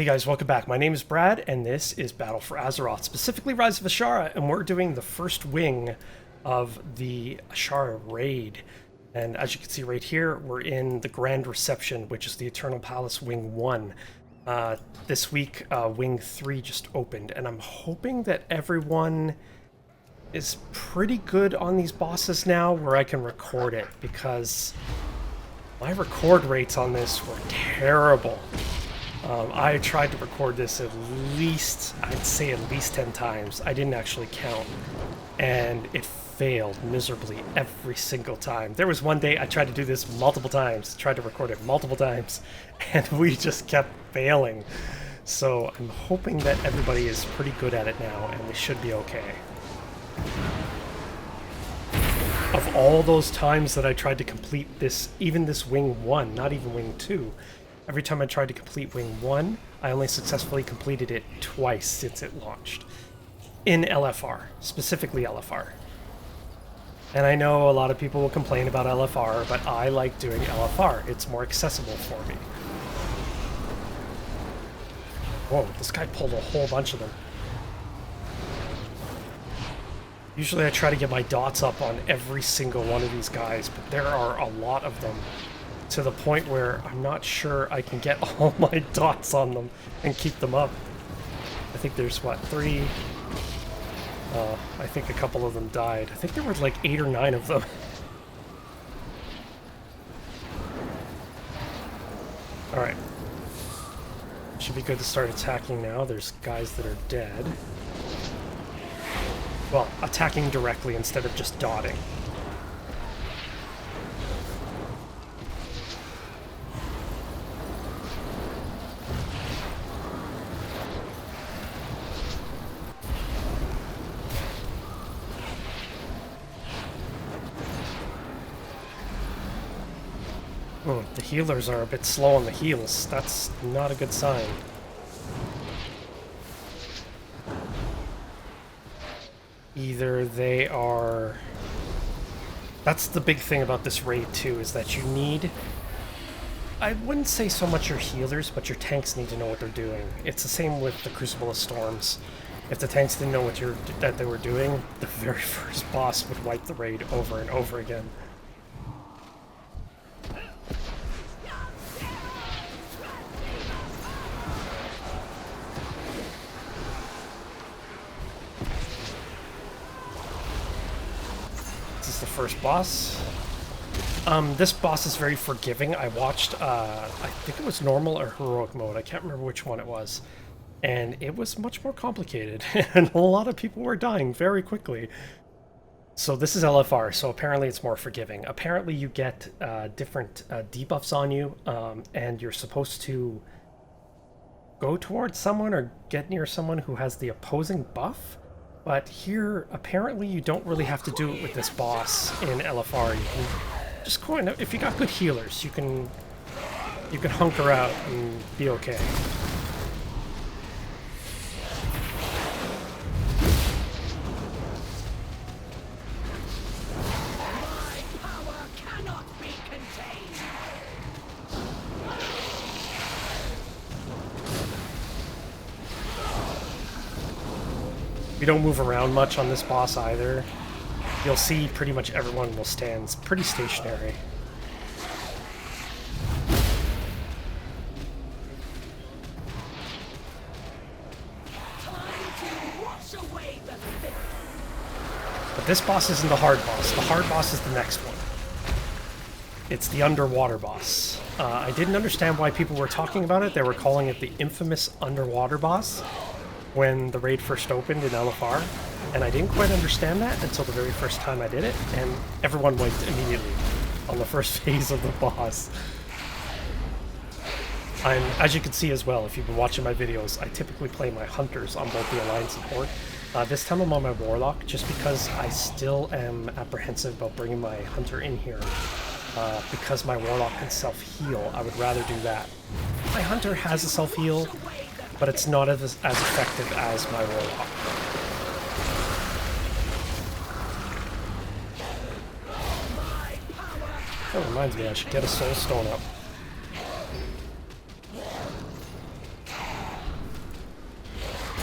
Hey guys, welcome back. My name is Brad, and this is Battle for Azeroth, specifically Rise of Azshara, and we're doing the first wing of the Azshara raid. And as you can see right here, we're in the Grand Reception, which is the Eternal Palace Wing 1. This week, Wing 3 just opened, and I'm hoping that everyone is pretty good on these bosses now, where I can record it, because my record rates on this were terrible. I tried to record this at least, I'd say at least 10 times. I didn't actually count. And it failed miserably every single time. There was one day I tried to do this multiple times, tried to record it multiple times, and we just kept failing. So I'm hoping that everybody is pretty good at it now, and we should be okay. Of all those times that I tried to complete this, even this Wing 1, not even Wing 2, every time I tried to complete Wing 1, I only successfully completed it twice since it launched. In LFR, specifically LFR. And I know a lot of people will complain about LFR, but I like doing LFR. It's more accessible for me. Whoa, this guy pulled a whole bunch of them. Usually I try to get my dots up on every single one of these guys, but there are a lot of them. To the point where I'm not sure I can get all my dots on them and keep them up. I think there's, what, 3? I think a couple of them died. I think there were like 8 or 9 of them. Alright. Should be good to start attacking now. There's guys that are dead. Well, attacking directly instead of just dotting. The healers are a bit slow on the heals. That's not a good sign. Either they are... That's the big thing about this raid too, is that you need... I wouldn't say so much your healers, but your tanks need to know what they're doing. It's the same with the Crucible of Storms. If the tanks didn't know that they were doing, the very first boss would wipe the raid over and over again. The first boss. This boss is very forgiving. I watched, I think it was normal or heroic mode. I can't remember which one it was. And it was much more complicated. And a lot of people were dying very quickly. So this is LFR, so apparently it's more forgiving. Apparently you get different debuffs on you, and you're supposed to go towards someone or get near someone who has the opposing buff. But here, apparently you don't really have to do it with this boss in LFR. You can just go in, if you got good healers, you can hunker out and be okay. We don't move around much on this boss either. You'll see pretty much everyone will stand pretty stationary. But this boss isn't the hard boss. The hard boss is the next one. It's the underwater boss. I didn't understand why people were talking about it. They were calling it the infamous underwater boss when the raid first opened in LFR, and I didn't quite understand that until the very first time I did it, and everyone wiped immediately on the first phase of the boss. As you can see as well, if you've been watching my videos, I typically play my hunters on both the Alliance and Horde. This time I'm on my Warlock, just because I still am apprehensive about bringing my hunter in here. Because my Warlock can self-heal, I would rather do that. My hunter has a self-heal, but it's not as effective as my Warlock. That reminds me, I should get a Soul Stone up.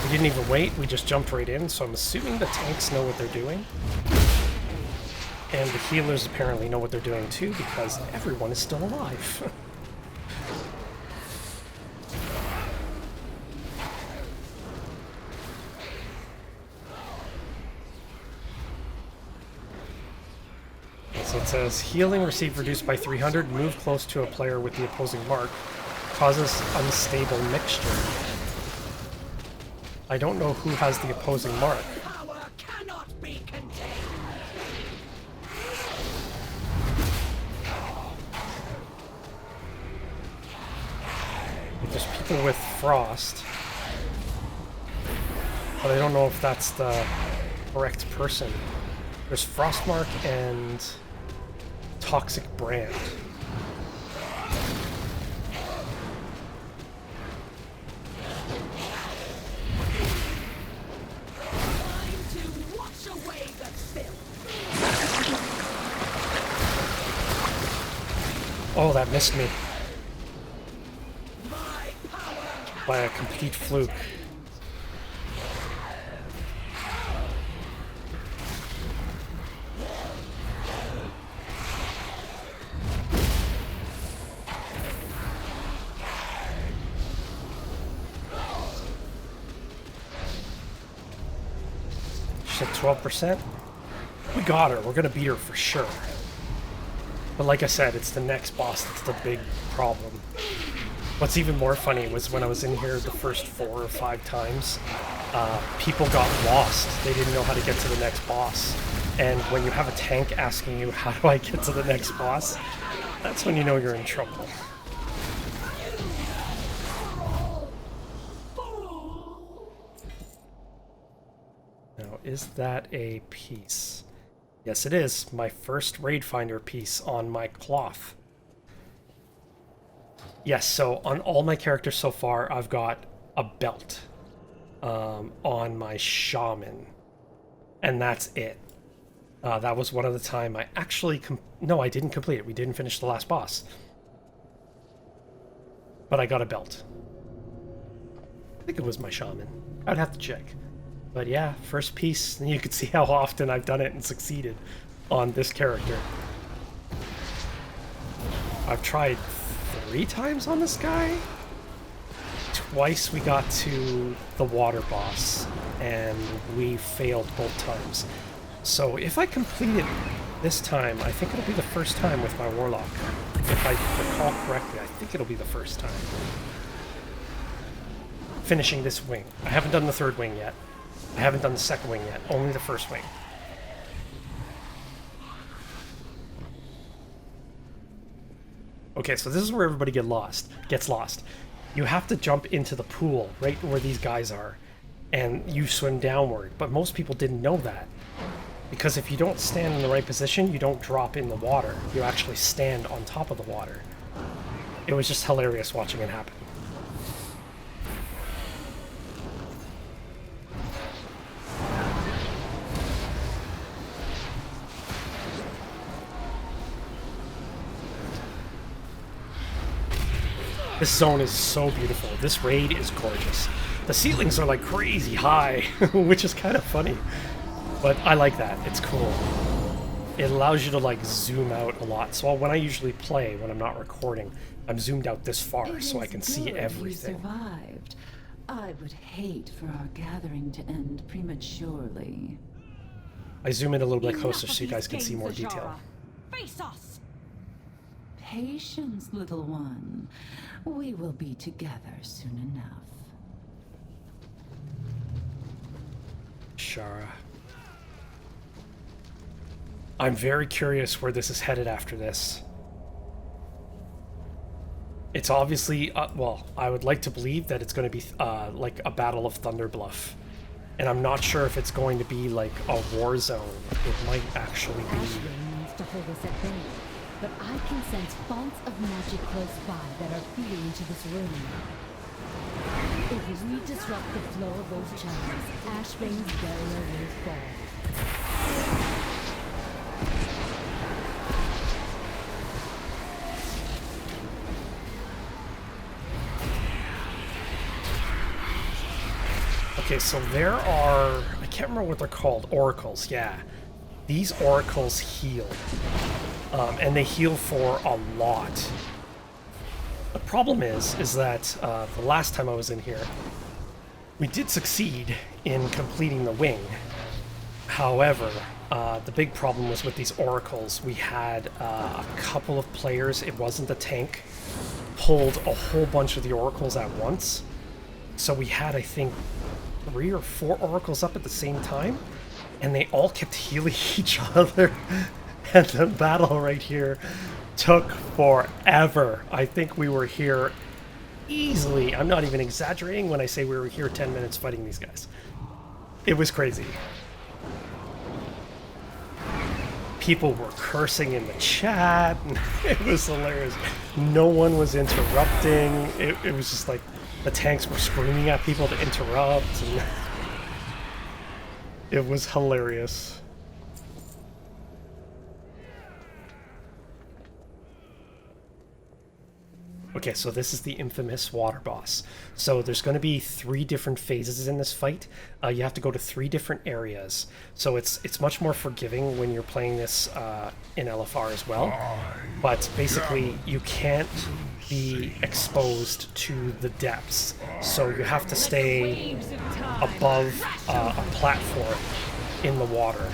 We didn't even wait, we just jumped right in, so I'm assuming the tanks know what they're doing. And the healers apparently know what they're doing too, because everyone is still alive. So it says, healing received reduced by 300, move close to a player with the opposing mark, causes unstable mixture. I don't know who has the opposing mark. Power cannot be contained. There's people with frost, but I don't know if that's the correct person. There's Frostmark and Toxic Brand. Oh, that missed me. By a complete fluke. She's at 12%. We got her. We're gonna beat her for sure. But like I said, it's the next boss that's the big problem. What's even more funny was when I was in here the first 4 or 5 times, people got lost. They didn't know how to get to the next boss. And when you have a tank asking you, how do I get to the next boss? That's when you know you're in trouble. Now, is that a piece? Yes, it is. My first Raid Finder piece on my cloth. Yes, so on all my characters so far, I've got a belt on my Shaman. And that's it. That was one of the time I actually... No, I didn't complete it. We didn't finish the last boss. But I got a belt. I think it was my Shaman. I'd have to check. But yeah, first piece, and you can see how often I've done it and succeeded on this character. I've tried 3 times on this guy. Twice we got to the water boss, and we failed both times. So if I complete it this time, I think it'll be the first time with my Warlock. If I recall correctly, I think it'll be the first time. Finishing this wing. I haven't done the 3rd wing yet. I haven't done the 2nd wing yet, only the 1st wing. Okay, so this is where everybody gets lost. You have to jump into the pool right where these guys are, and you swim downward. But most people didn't know that, because if you don't stand in the right position, you don't drop in the water. You actually stand on top of the water. It was just hilarious watching it happen. This zone is so beautiful. This raid is gorgeous. The ceilings are like crazy high, which is kind of funny. But I like that. It's cool. It allows you to like zoom out a lot. So when I usually play, when I'm not recording, I'm zoomed out this far so I can see everything. You survived. I would hate for our gathering to end prematurely. I zoom in a little bit closer so you guys can see more detail. Face us. Patience, little one. We will be together soon enough. Azshara. I'm very curious where this is headed after this. It's obviously, well, I would like to believe that it's going to be like a Battle of Thunderbluff. And I'm not sure if it's going to be like a war zone. It might actually be... Ashwin needs to hold us at bay, but I can sense fonts of magic close by that are feeding into this room. If we disrupt the flow of those channels, Ashbane's barrier will fall. Okay, so there are, I can't remember what they're called, oracles, yeah. These oracles heal, and they heal for a lot. The problem is that the last time I was in here, we did succeed in completing the wing. However, the big problem was with these oracles. We had a couple of players, it wasn't the tank, pulled a whole bunch of the oracles at once. So we had, I think, 3 or 4 oracles up at the same time, and they all kept healing each other. And the battle right here took forever. I think we were here easily, I'm not even exaggerating when I say we were here 10 minutes fighting these guys. It was crazy. People were cursing in the chat. It was hilarious. No one was interrupting. It was just like the tanks were screaming at people to interrupt. And it was hilarious. Okay, so this is the infamous water boss. So there's going to be 3 different phases in this fight. You have to go to 3 different areas. So it's much more forgiving when you're playing this in LFR as well. But basically, you can't be exposed to the depths. So you have to stay above a platform in the water,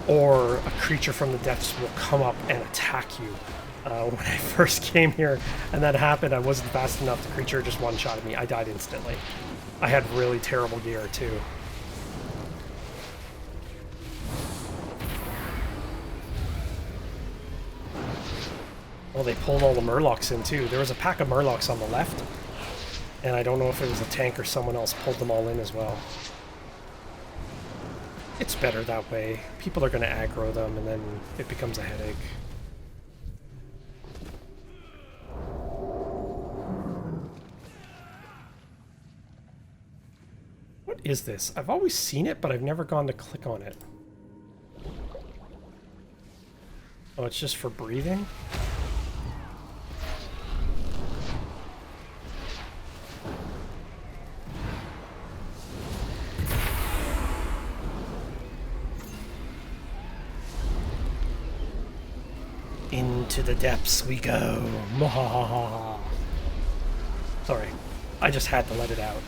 or a creature from the depths will come up and attack you. When I first came here and that happened, I wasn't fast enough. The creature just one-shotted me. I died instantly. I had really terrible gear too. Well, they pulled all the murlocs in too. There was a pack of murlocs on the left, and I don't know if it was a tank or someone else pulled them all in as well. It's better that way. People are going to aggro them, and then it becomes a headache. What is this? I've always seen it, but I've never gone to click on it. Oh, it's just for breathing? Into the depths we go. Mwahaha. Sorry, I just had to let it out.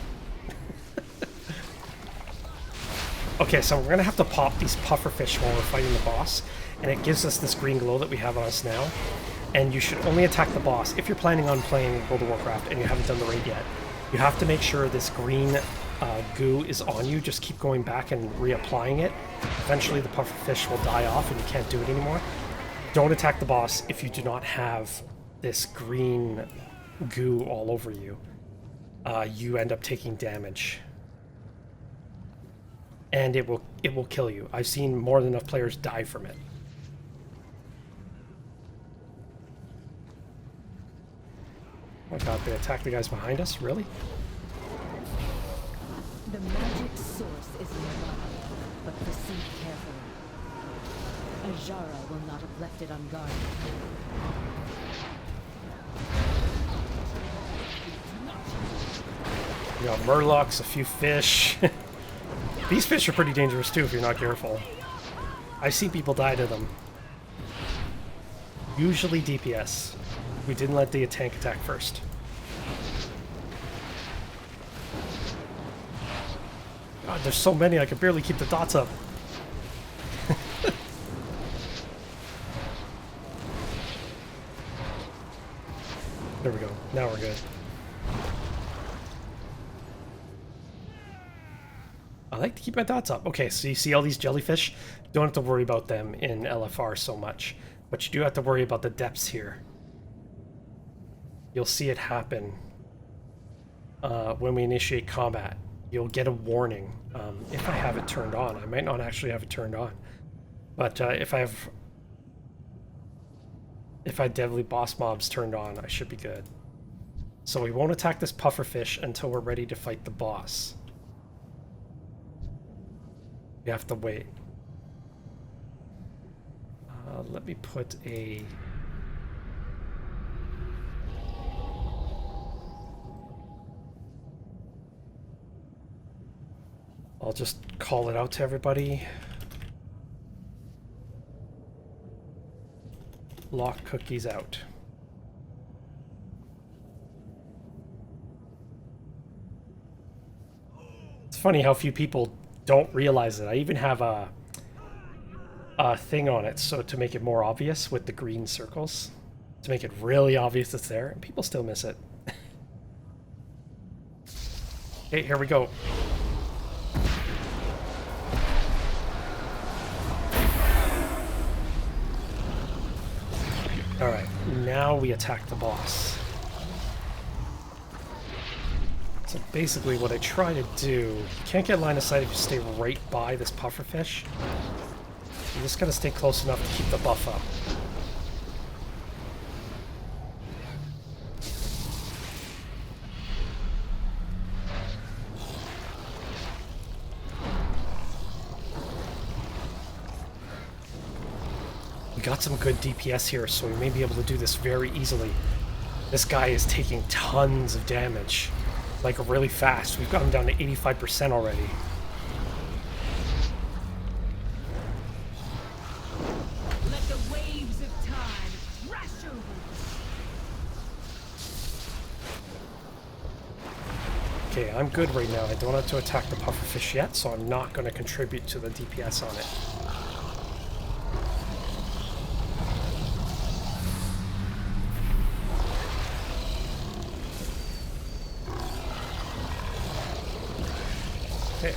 Okay, so we're gonna have to pop these pufferfish while we're fighting the boss, and it gives us this green glow that we have on us now. And you should only attack the boss if you're planning on playing World of Warcraft and you haven't done the raid yet. You have to make sure this green goo is on you. Just keep going back and reapplying it. Eventually the pufferfish will die off and you can't do it anymore. Don't attack the boss if you do not have this green goo all over you. You end up taking damage. And it will kill you. I've seen more than enough players die from it. Oh god, they attacked the guys behind us? Really? The magic source is nearby, but proceed carefully. Azshara will not have left it unguarded. We got murlocs, a few fish. These fish are pretty dangerous too if you're not careful. I've seen people die to them. Usually DPS. We didn't let the tank attack first. God, there's so many I can barely keep the dots up. There we go. Now we're good. I like to keep my dots up. Okay, so you see all these jellyfish? You don't have to worry about them in LFR so much, but you do have to worry about the depths here. You'll see it happen when we initiate combat. You'll get a warning. If I have it turned on. I might not actually have it turned on. But if I have Deadly Boss Mobs turned on, I should be good. So we won't attack this pufferfish until we're ready to fight the boss. We have to wait. Let me put a... I'll just call it out to everybody. Lock cookies out. It's funny how few people don't realize it. I even have a thing on it so to make it more obvious with the green circles. To make it really obvious it's there, and people still miss it. Okay, here we go. Alright, now we attack the boss. So basically what I try to do, you can't get line of sight if you stay right by this pufferfish. You just gotta stay close enough to keep the buff up. We got some good DPS here, so we may be able to do this very easily. This guy is taking tons of damage, like really fast. We've got him down to 85% already. Let the waves of time crash over. Okay, I'm good right now. I don't have to attack the pufferfish yet, so I'm not going to contribute to the DPS on it. Okay.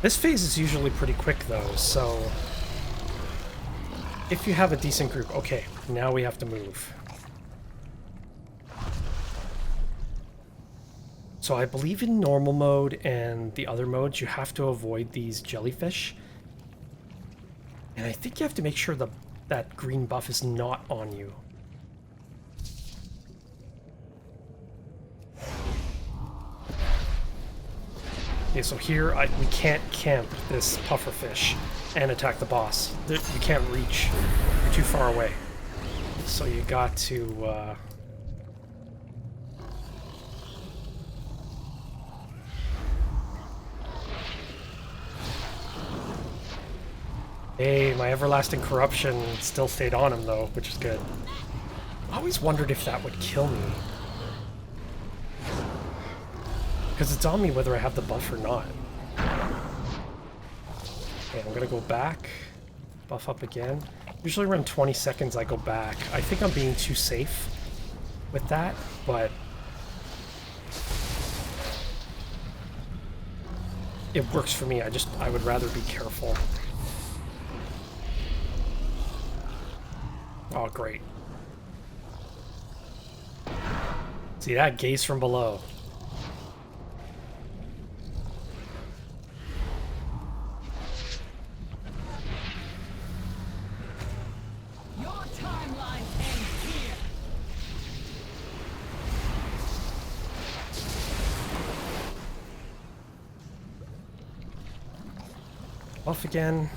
This phase is usually pretty quick though, so if you have a decent group, okay, now we have to move. So I believe in normal mode and the other modes you have to avoid these jellyfish. And I think you have to make sure that green buff is not on you. Okay, so here we can't camp this pufferfish and attack the boss. You can't reach. You're too far away. So you got to... Hey, my everlasting corruption still stayed on him though, which is good. I always wondered if that would kill me. Because it's on me whether I have the buff or not. Okay, I'm gonna go back. Buff up again. Usually around 20 seconds I go back. I think I'm being too safe with that, but... it works for me. I would rather be careful. Oh, great. See that? Gaze from below. Your timeline ends here. Buff again.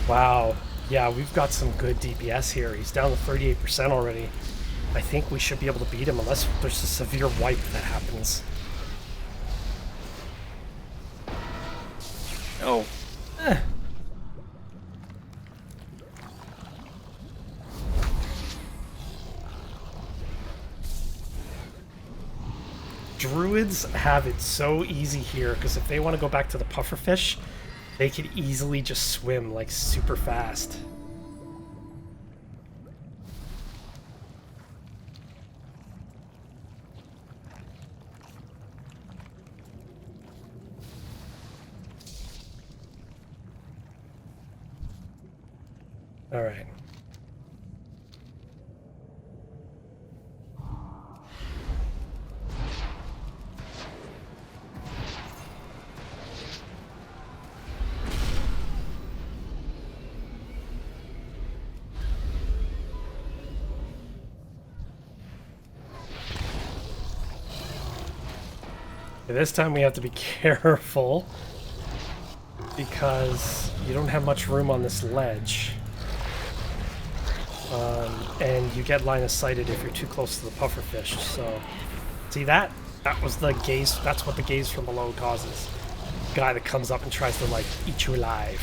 Wow. Yeah, we've got some good DPS here. He's down to 38% already. I think we should be able to beat him unless there's a severe wipe that happens. Oh. Druids have it so easy here because if they want to go back to the pufferfish, they could easily just swim like super fast. All right. This time we have to be careful because you don't have much room on this ledge. And you get line of sighted if you're too close to the pufferfish. So, see that? That was the gaze. That's what the gaze from below causes. Guy that comes up and tries to like eat you alive.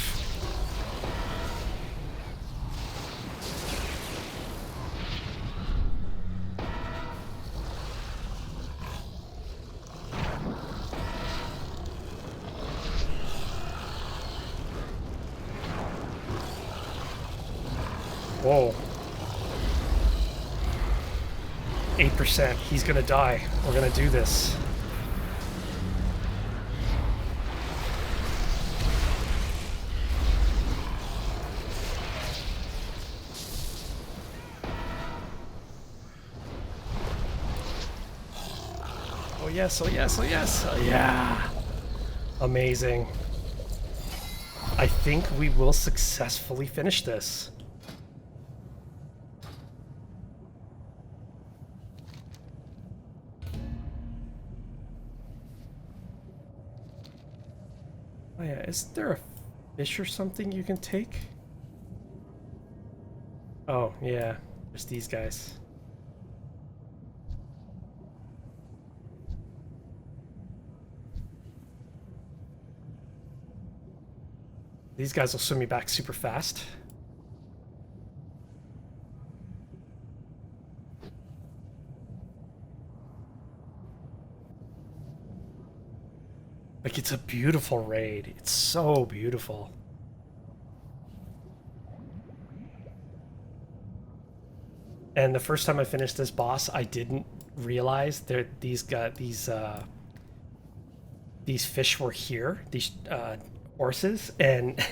Whoa. 8%. He's gonna die. We're gonna do this. Oh yes, oh yes, oh yes. Oh, yeah. Amazing. I think we will successfully finish this. Oh yeah, isn't there a fish or something you can take? Oh yeah, there's these guys. These guys will swim me back super fast. Like, it's a beautiful raid. It's so beautiful. And the first time I finished this boss, I didn't realize that these fish were here, these horses, and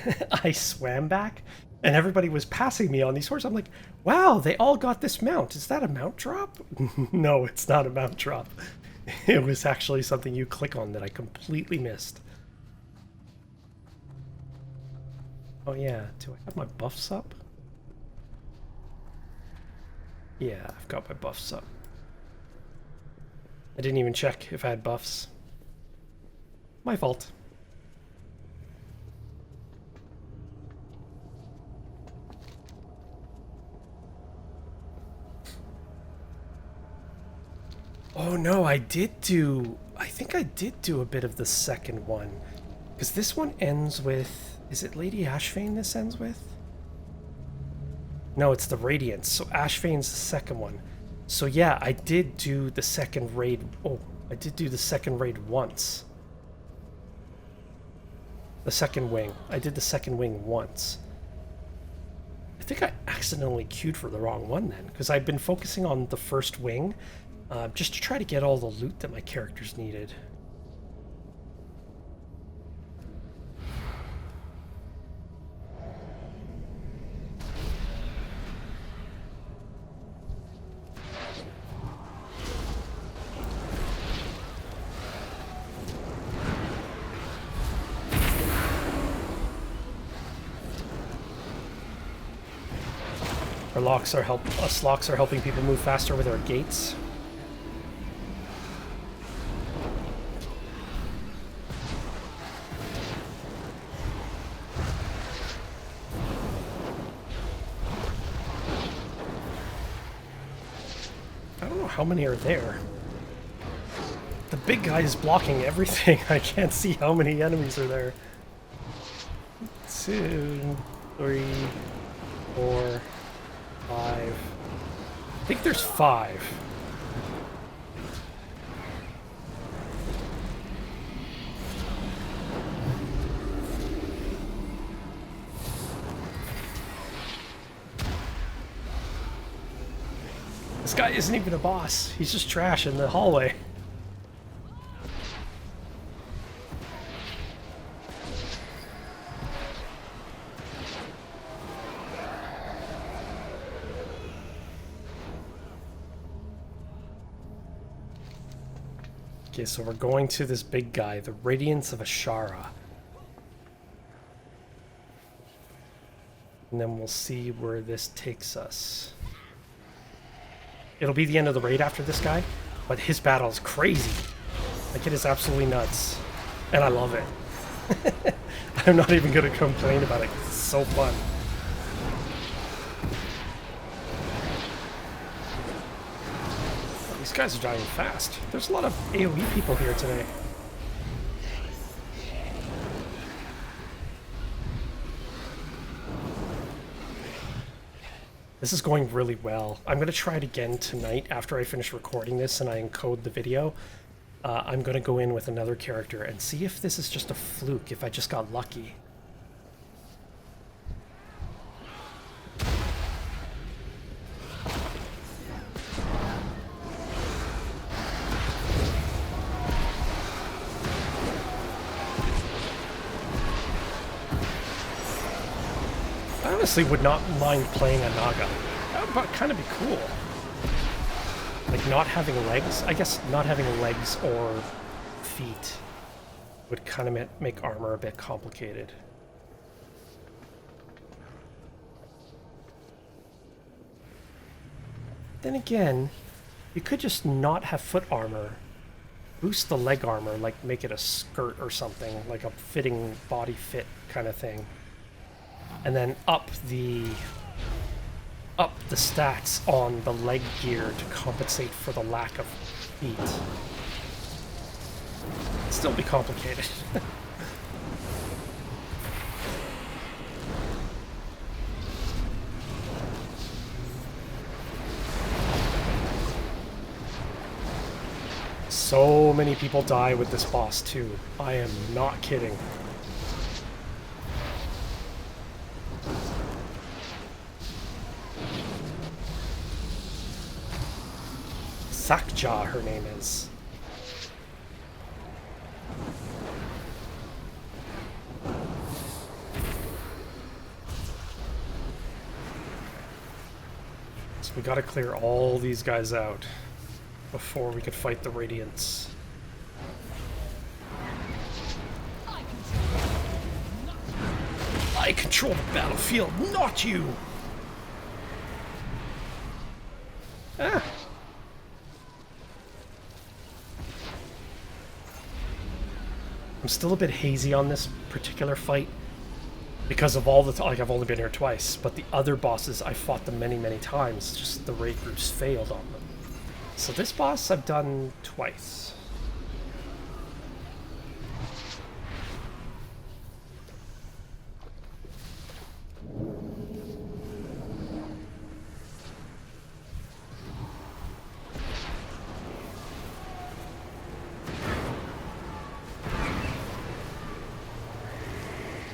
I swam back, and everybody was passing me on these horses. I'm like, wow, they all got this mount. Is that a mount drop? No, it's not a mount drop. It was actually something you click on that I completely missed. Oh yeah, do I have my buffs up? Yeah, I've got my buffs up. I didn't even check if I had buffs. My fault. Oh no, I think I did do a bit of the second one. Because this one ends with, is it Lady Ashvane this ends with? No, it's the Radiance, so Ashvane's the second one. So yeah, I did do the second raid, I did do the second raid once. The second wing. I did the second wing once. I think I accidentally queued for the wrong one then, because I've been focusing on the first wing, just to try to get all the loot that my characters needed. Us locks are helping people move faster with our gates. I don't know how many are there. The big guy is blocking everything. I can't see how many enemies are there. 2, 3, 4, 5. I think there's 5. This guy isn't even a boss. He's just trash in the hallway. Okay, so we're going to this big guy, the Radiance of Azshara. And then we'll see where this takes us. It'll be the end of the raid after this guy, but his battle is crazy. Like, it is absolutely nuts. And I love it. I'm not even going to complain about it. It's so fun. These guys are dying fast. There's a lot of AoE people here today. This is going really well. I'm going to try it again tonight after I finish recording this and I encode the video. I'm going to go in with another character and see if this is just a fluke, if I just got lucky. I honestly would not mind playing a Naga. That would kind of be cool. Like, not having legs. I guess not having legs or feet would kind of make armor a bit complicated. Then again, you could just not have foot armor. Boost the leg armor, like make it a skirt or something, like a fitting body fit kind of thing. And then up the stats on the leg gear to compensate for the lack of feet. It'd still be complicated. So many people die with this boss too. I am not kidding. Sakja, her name is. So we gotta clear all these guys out before we could fight the Radiance. I control the battlefield, not you! Ah! I'm still a bit hazy on this particular fight because of all the like I've only been here twice, but the other bosses I fought them many times, just the raid groups failed on them. So this boss I've done twice.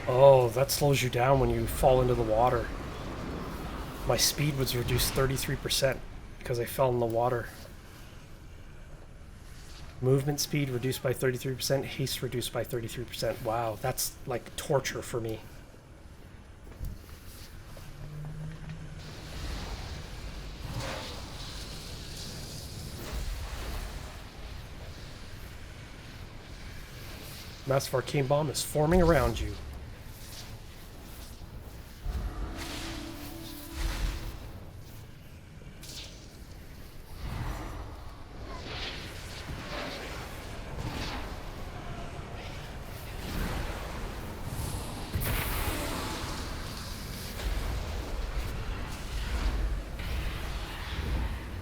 Oh, that slows you down when you fall into the water. My speed was reduced 33% because I fell in the water. Movement speed reduced by 33%, haste reduced by 33%. Wow, that's like torture for me. Massive Arcane Bomb is forming around you.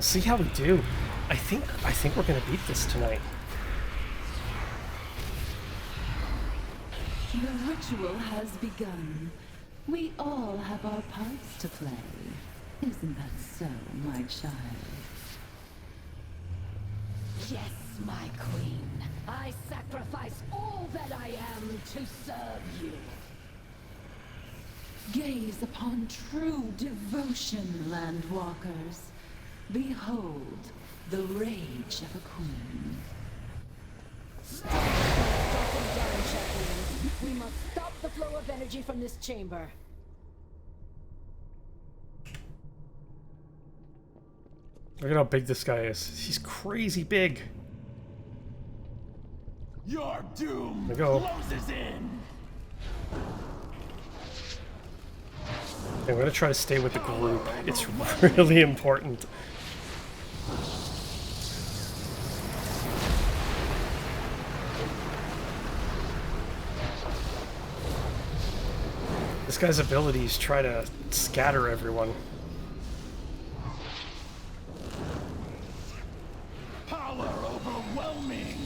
See how we do. I think we're gonna beat this tonight. The ritual has begun. We all have our parts to play. Isn't that so, my child? Yes, my queen. I sacrifice all that I am to serve you. Gaze upon true devotion, landwalkers. Behold the rage of a queen. Stop dropping down, champions. We must stop the flow of energy from this chamber. Look at how big this guy is. He's crazy big. Your doom There we go. closes in. I'm gonna try to stay with the group. It's really important. This guy's abilities try to scatter everyone. Power overwhelming.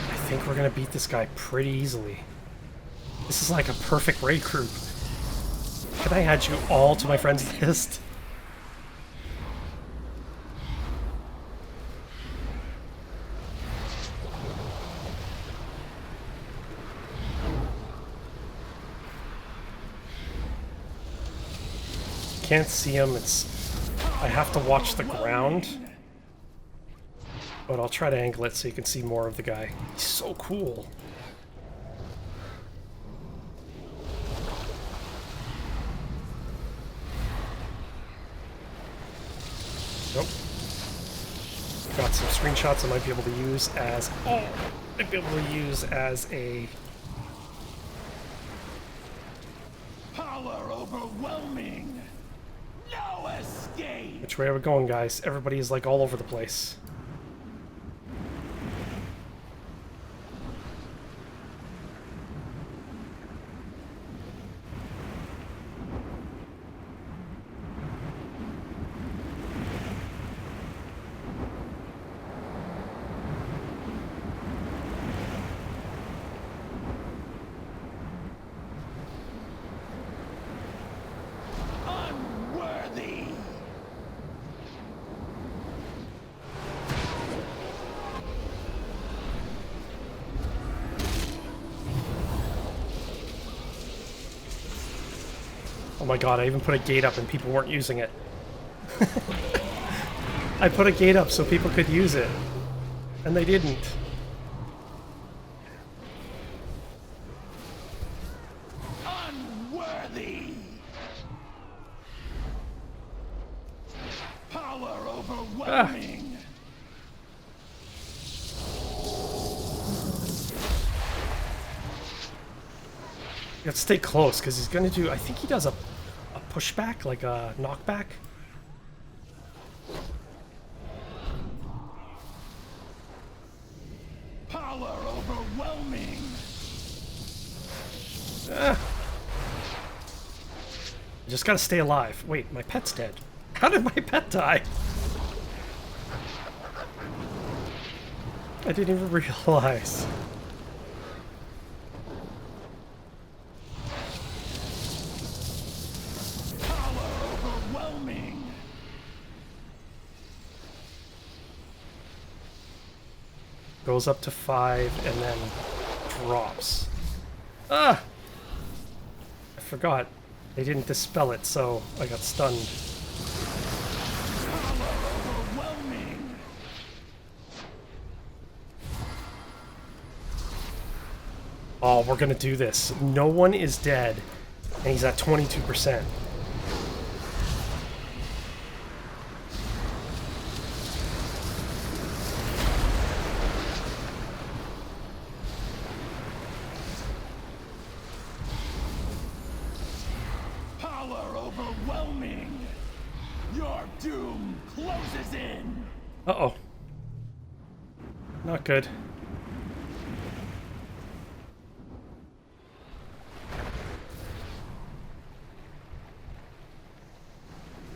I think we're gonna beat this guy pretty easily. This is like a perfect raid group. Can I add you all to my friends list? Can't see him. I have to watch the ground. But I'll try to angle it so you can see more of the guy. He's so cool. Nope. Got some screenshots I might be able to use as a Power overwhelming. No escape. which way are we going, guys? Everybody is like all over the place. Unworthy. Oh my god, I even put a gate up and people weren't using it. I put a gate up so people could use it. And they didn't. Unworthy. Power overwhelming. You have to stay close because he's gonna do. I think he does a pushback, like a knockback. Power overwhelming. You just gotta stay alive. Wait, my pet's dead. How did my pet die? I didn't even realize. Power overwhelming. Goes up to 5 and then drops. Ah! I forgot. They didn't dispel it, so I got stunned. Power overwhelming. Oh, we're gonna do this. No one is dead, and he's at 22%. Power overwhelming. Your doom closes in. Uh-oh. Not good.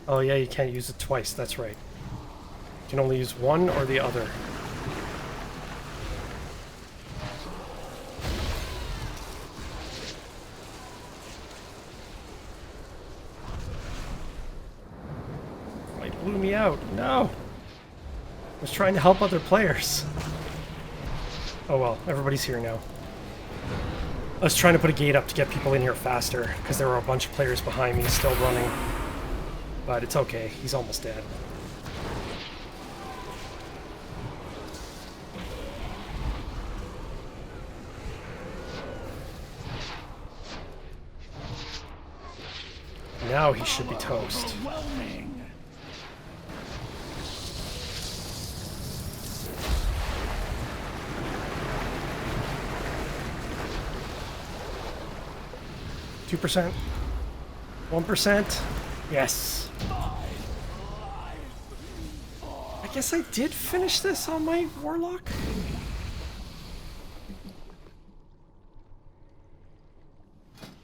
Oh yeah, you can't use it twice, that's right. You can only use one or the other. Oh, he blew me out. No! I was trying to help other players. Oh well, everybody's here now. I was trying to put a gate up to get people in here faster, because there were a bunch of players behind me still running. But it's okay, he's almost dead. Now he should be toast. Overwhelming. 2%. 1%. Yes. I guess I did finish this on my Warlock.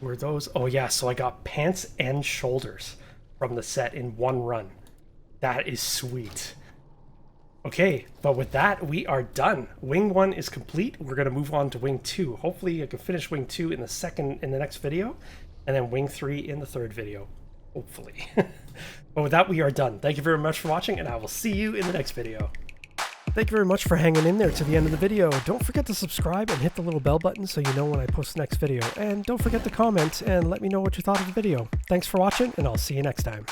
Were those? Oh yeah, so I got pants and shoulders from the set in one run. That is sweet. Okay, but with that, we are done. Wing 1 is complete. We're going to move on to Wing 2. Hopefully I can finish Wing 2 in the next video, and then Wing 3 in the third video. Hopefully. But with that, we are done. Thank you very much for watching, and I will see you in the next video. Thank you very much for hanging in there to the end of the video. Don't forget to subscribe and hit the little bell button so you know when I post the next video. And don't forget to comment and let me know what you thought of the video. Thanks for watching, and I'll see you next time.